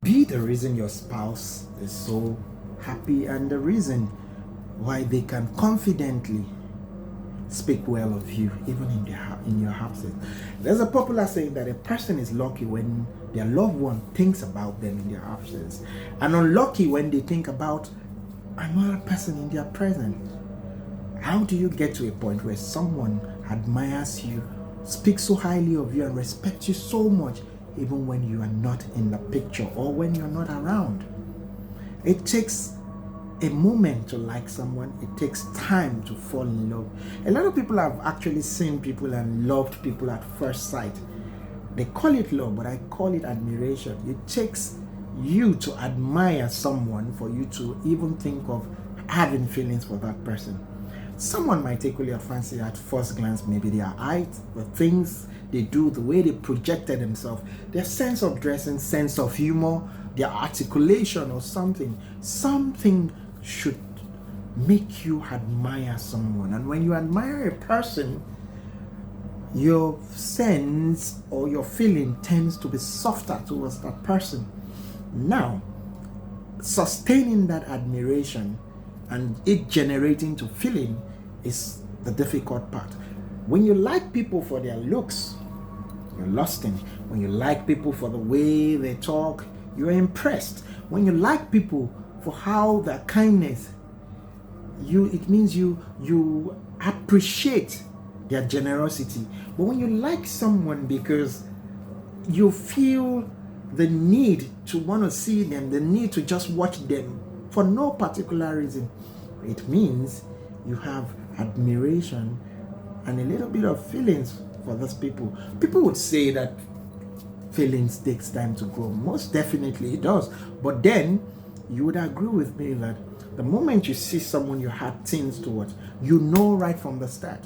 be the reason your spouse is so happy and the reason why they can confidently speak well of you even in your absence. There's a popular saying that a person is lucky when their loved one thinks about them in their absence, and unlucky when they think about another person in their presence. How do you get to a point where someone admires you, speaks so highly of you, and respects you so much even when you are not in the picture or when you're not around? It takes a moment to like someone. It takes time to fall in love. A lot of people have actually seen people and loved people at first sight. They call it love, but I call it admiration. It takes you to admire someone for you to even think of having feelings for that person. Someone might take your fancy at first glance, maybe their height, the things they do, the way they projected themselves, their sense of dressing, sense of humor, their articulation or something. Something should make you admire someone. And when you admire a person, your sense or your feeling tends to be softer towards that person. Now, sustaining that admiration and it generating to feeling is the difficult part. When you like people for their looks, you're lusting. When you like people for the way they talk, you're impressed. When you like people for how their kindness, it means you appreciate their generosity. But when you like someone because you feel the need to want to see them, the need to just watch them for no particular reason, it means you have admiration and a little bit of feelings for those people. People would say that feelings takes time to grow. Most definitely it does. But then you would agree with me that the moment you see someone you had things towards, you know right from the start.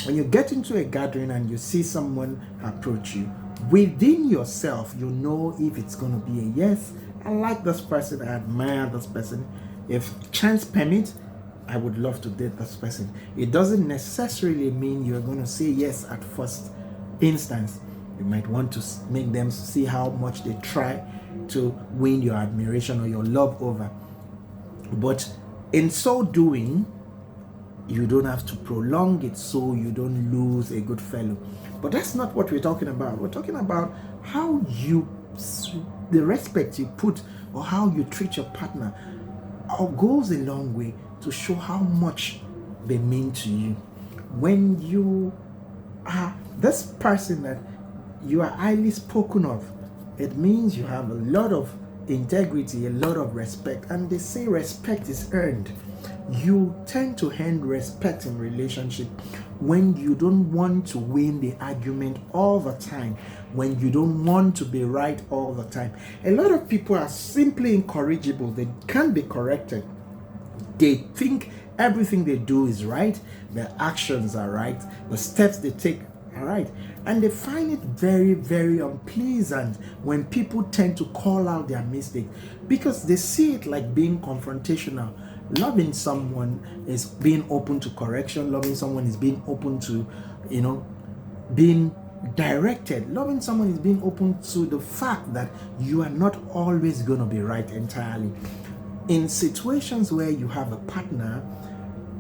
When you get into a gathering and you see someone approach you, within yourself, you know if it's going to be a yes, I like this person, I admire this person. If chance permits, I would love to date this person. It doesn't necessarily mean you're going to say yes at first instance. You might want to make them see how much they try to win your admiration or your love over. But in so doing, you don't have to prolong it so you don't lose a good fellow. But that's not what we're talking about. We're talking about how the respect you put or how you treat your partner goes a long way to show how much they mean to you. When you are this person that you are highly spoken of, it means you have a lot of integrity, a lot of respect. And they say respect is earned. You tend to earn respect in relationship when you don't want to win the argument all the time, when you don't want to be right all the time. A lot of people are simply incorrigible. They can't be corrected. They think everything they do is right, their actions are right, the steps they take are right. And they find it very, very unpleasant when people tend to call out their mistake because they see it like being confrontational. Loving someone is being open to correction. Loving someone is being open to, being directed. Loving someone is being open to the fact that you are not always going to be right entirely. In situations where you have a partner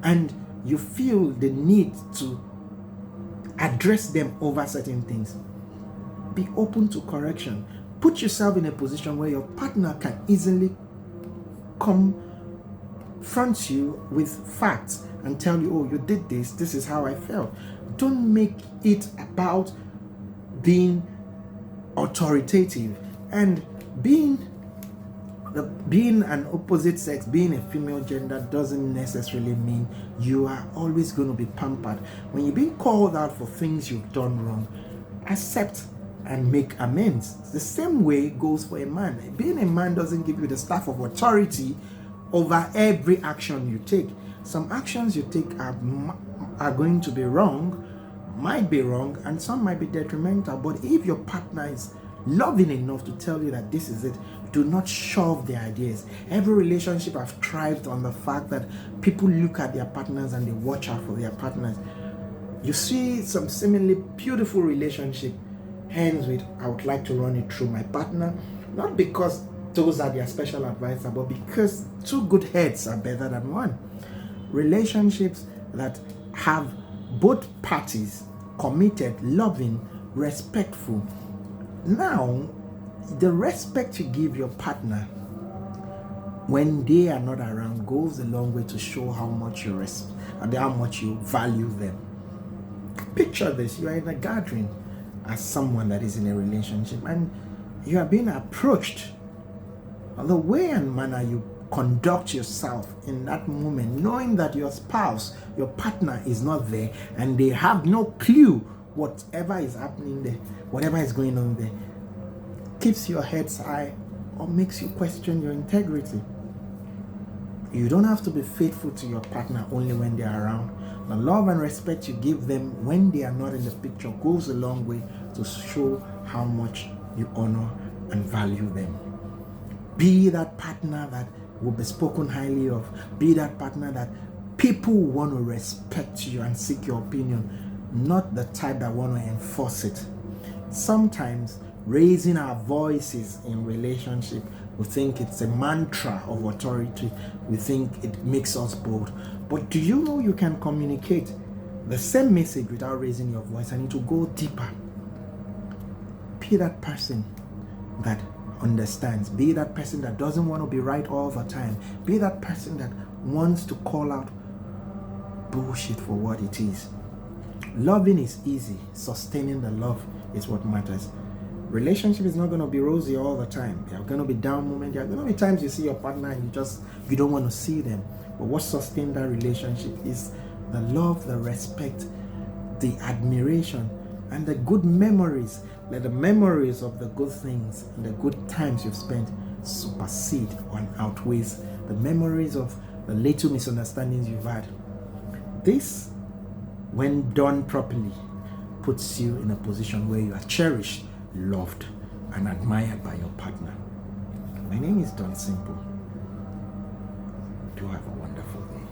and you feel the need to address them over certain things, be open to correction. Put yourself in a position where your partner can easily confront you with facts and tell you, oh, you did this is how I felt. Don't make it about being authoritative. And being an opposite sex, being a female gender, doesn't necessarily mean you are always going to be pampered. When you're being called out for things you've done wrong, accept and make amends. The same way goes for a man. Being a man doesn't give you the staff of authority over every action you take. Some actions you take are going to be wrong, might be wrong, and some might be detrimental. But if your partner is loving enough to tell you that this is it, do not shove the ideas. Every relationship have thrived on the fact that people look at their partners and they watch out for their partners. You see some seemingly beautiful relationship ends with, I would like to run it through my partner, Not because those are their special advisor, but because two good heads are better than one. Relationships that have both parties committed, loving, respectful. Now, the respect you give your partner when they are not around goes a long way to show how much you respect and how much you value them. Picture this: you are in a gathering as someone that is in a relationship, and you are being approached. The way and manner you conduct yourself in that moment, knowing that your spouse, your partner is not there, and they have no clue whatever is happening there, whatever is going on there, keeps your heads high or makes you question your integrity. You don't have to be faithful to your partner only when they are around. The love and respect you give them when they are not in the picture goes a long way to show how much you honor and value them. Be that partner that will be spoken highly of. Be that partner that people want to respect you and seek your opinion, not the type that want to enforce it. Sometimes raising our voices in relationship, we think it's a mantra of authority. We think it makes us bold. But do you know you can communicate the same message without raising your voice, and it will go deeper? Be that person that understands. Be that person that doesn't want to be right all the time. Be that person that wants to call out bullshit for what it is. Loving is easy. Sustaining the love is what matters. Relationship is not going to be rosy all the time. There are going to be down moments. There are going to be times you see your partner and you don't want to see them. But what sustains that relationship is the love, the respect, the admiration, and the good memories. Let the memories of the good things and the good times you've spent supersede and outweighs the memories of the little misunderstandings you've had. This, when done properly, puts you in a position where you are cherished, loved, and admired by your partner. My name is Don Simple. Do have a wonderful day.